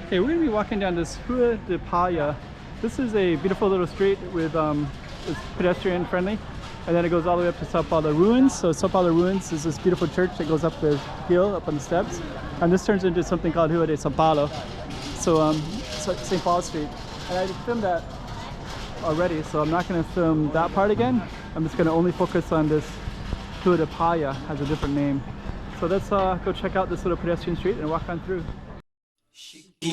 Okay, we're gonna be walking down this Rua da Palha. This is a beautiful little street with it's pedestrian friendly, and then it goes all the way up to Sao Paulo ruins. So Sao Paulo ruins is this beautiful church that goes up the hill, up on the steps, and this turns into something called Rua de Sao Paulo. So St. Paul Street, and I filmed that already, so I'm not going to film that part again. I'm just going to only focus on this Rua da Palha, has a different name. So let's go check out this little pedestrian street and walk on through. Go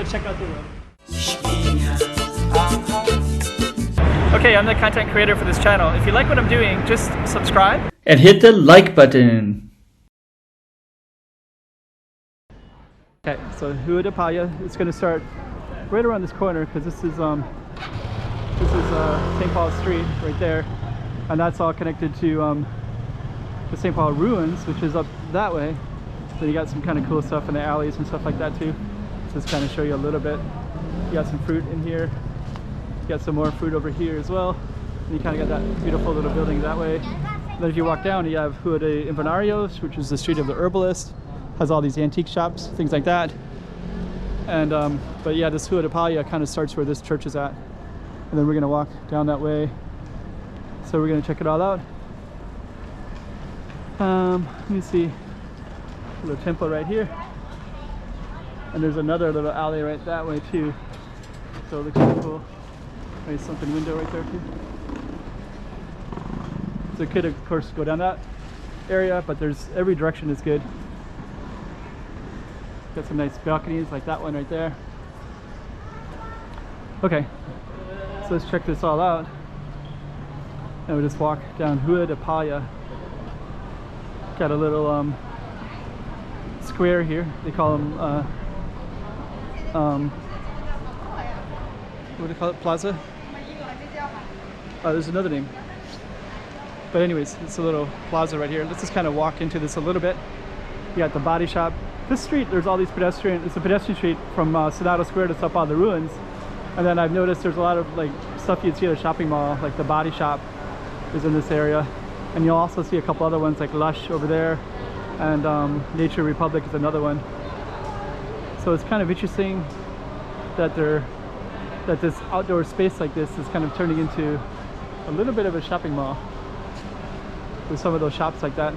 check out the road. Okay, I'm the content creator for this channel. If you like what I'm doing, just subscribe and hit the like button. Okay, so Rua da Palha, it's going to start right around this corner because this is St. Paul Street right there, and that's all connected to the St. Paul ruins, which is up that way. So you got some kind of cool stuff in the alleys and stuff like that too. Just kind of show you a little bit. You got some fruit in here. You got some more fruit over here as well. And you kind of got that beautiful little building that way. And then if you walk down, you have Rua de Invernarios, which is the street of the herbalist. Has all these antique shops, things like that. And but yeah, this Rua da Palha kind of starts where this church is at. And then we're gonna walk down that way. So we're gonna check it all out. Let me see. A little temple right here. And there's another little alley right that way too. So it looks pretty cool. Nice something window right there too. So it could of course go down that area, but there's every direction is good. Got some nice balconies like that one right there. Okay, so let's check this all out. And we'll just walk down Rua da Palha. Got a little square here. They call them what do they call it? Plaza? Oh, there's another name. But anyways, it's a little plaza right here. Let's just kind of walk into this a little bit. You got the body shop. This street, there's all these pedestrian, it's a pedestrian street from Senado Square to Sao Paulo ruins. And then I've noticed there's a lot of like stuff you'd see at a shopping mall, like the body shop is in this area. And you'll also see a couple other ones like Lush over there, and Nature Republic is another one. So it's kind of interesting that this outdoor space like this is kind of turning into a little bit of a shopping mall with some of those shops like that.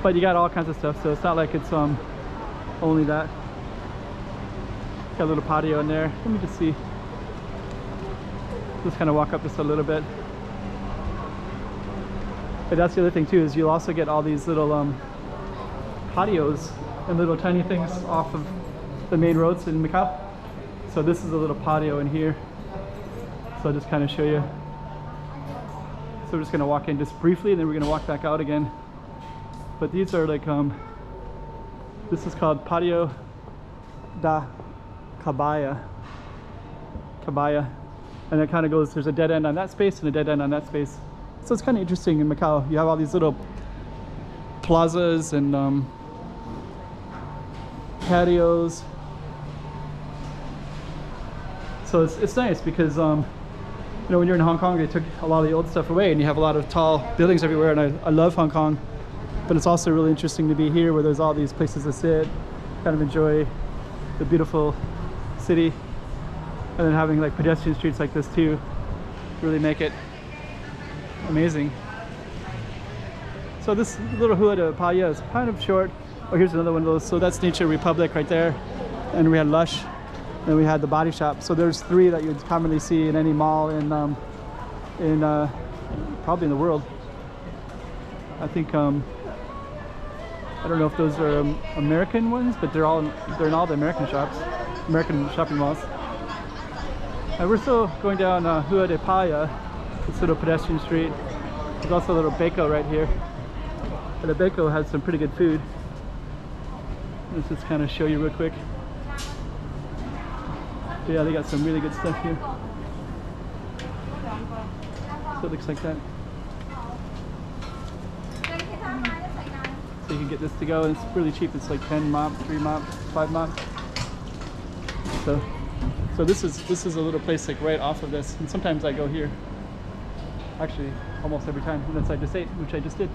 But you got all kinds of stuff, so it's not like it's only that. Got a little patio in there. Let me just see. Just kind of walk up just a little bit. But that's the other thing too, is you'll also get all these little patios and little tiny things off of the main roads in Macau. So this is a little patio in here. So I'll just kind of show you. So we're just gonna walk in just briefly, and then we're gonna walk back out again. But these are like, this is called Patio da Cabaya. And it kind of goes, there's a dead end on that space and a dead end on that space. So it's kind of interesting in Macau. You have all these little plazas and patios. So it's nice because, you know, when you're in Hong Kong, they took a lot of the old stuff away and you have a lot of tall buildings everywhere, and I love Hong Kong. But it's also really interesting to be here where there's all these places to sit, kind of enjoy the beautiful city, and then having like pedestrian streets like this too really make it amazing. So this little Rua da Palha is kind of short. Oh, here's another one of those. So that's Nature Republic right there, and we had Lush, and we had the body shop. So there's three that you'd commonly see in any mall in probably in the world. I think I don't know if those are American ones, but they're in all the American shops, American shopping malls. And we're still going down Rua da Palha, this little pedestrian street. There's also a little bako right here. And the bako has some pretty good food. Let's just kind of show you real quick. But yeah, they got some really good stuff here. So it looks like that. So you can get this to go, and it's really cheap. It's like 10 mop, 3 mop, 5 mop. So this is a little place like right off of this, and sometimes I go here. Actually, almost every time, and that's I just ate, which I just did.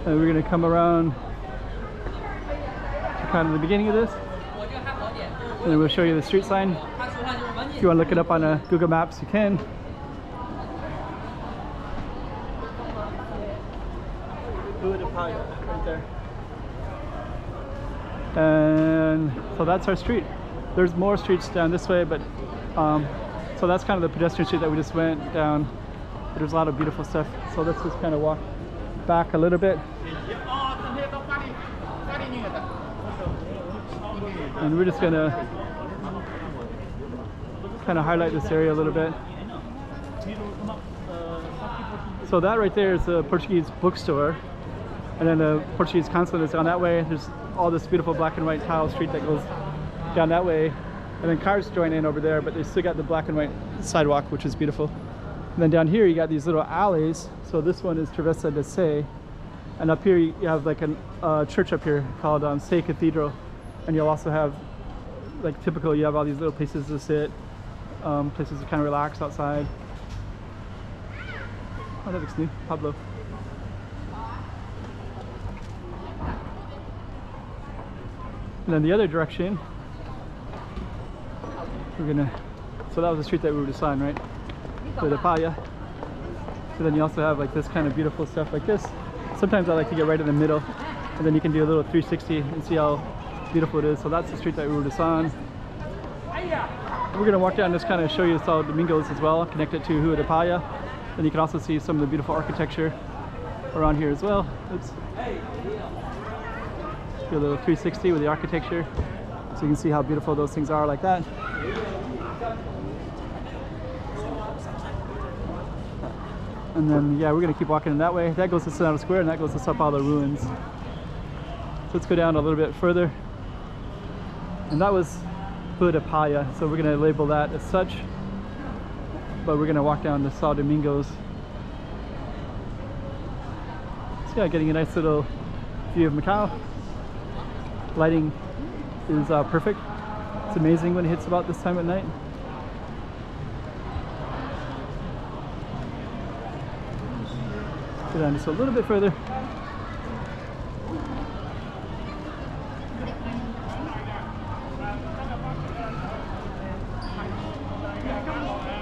And we're gonna come around to kind of the beginning of this. And then we'll show you the street sign. If you want to look it up on Google Maps, you can. Rua da Palha, right there. And so that's our street. There's more streets down this way, but so that's kind of the pedestrian street that we just went down. But there's a lot of beautiful stuff. So let's just kind of walk back a little bit. And we're just gonna kind of highlight this area a little bit. So that right there is a Portuguese bookstore, and then the Portuguese consulate is down that way. There's all this beautiful black and white tile street that goes down that way, and then cars join in over there, but they still got the black and white sidewalk, which is beautiful. And then down here you got these little alleys. So this one is Travessa de Sé, and up here you have like a church up here called Sé Cathedral, and you'll also have, like typical, you have all these little places to sit, places to kind of relax outside. Oh, that looks new. Pablo. And then the other direction, we're gonna, so that was the street that we were just on, right? Rua da Palha. So then you also have like this kind of beautiful stuff like this. Sometimes I like to get right in the middle, and then you can do a little 360 and see how beautiful it is. So that's the street that we were just on. We're gonna walk down this, kind of show you São Domingos as well, connected to Rua da Palha. Then you can also see some of the beautiful architecture around here as well. Oops. Do a little 360 with the architecture, so you can see how beautiful those things are like that. And then yeah, we're gonna keep walking in that way. That goes to Senado Square, and that goes to São Paulo ruins. So let's go down a little bit further. And that was Rua da Palha, so we're gonna label that as such. But we're gonna walk down to São Domingos. So yeah, getting a nice little view of Macau. Lighting is perfect. It's amazing when it hits about this time at night. Go down just a little bit further.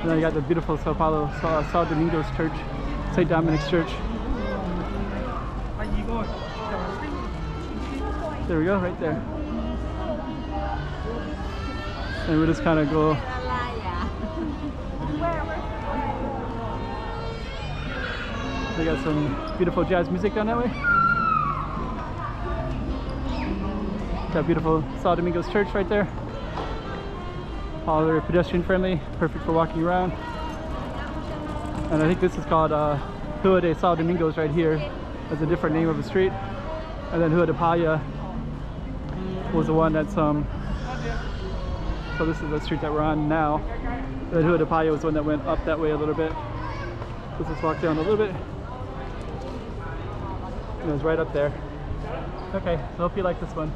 And then you got the beautiful São Domingos Church, St. Dominic's Church. There we go, right there. And we'll just kind of go. They got some beautiful jazz music down that way. Got beautiful São Domingos Church right there. All very pedestrian friendly, perfect for walking around. And I think this is called Rua de São Domingos right here. That's a different name of the street. And then Rua da Palha was the one that's so this is the street that we're on now. And then Rua da Palha was the one that went up that way a little bit. Let's just walk down a little bit. And it was right up there. Okay, so hope you like this one.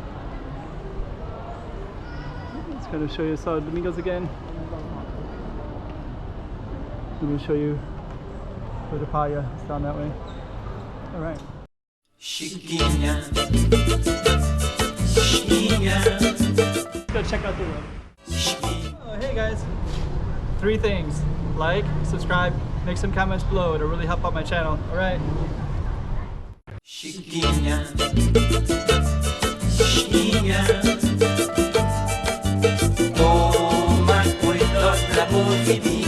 Just going to show you São Domingos again. And we'll show you Rua da Palha. It's down that way. All right. Chiquinha, Chiquinha. Let's go check out the room. Oh, hey guys. 3 things. Like, subscribe, make some comments below. It'll really help out my channel. All right. Chiquinha, Chiquinha. Toma cuidado da bovidinha.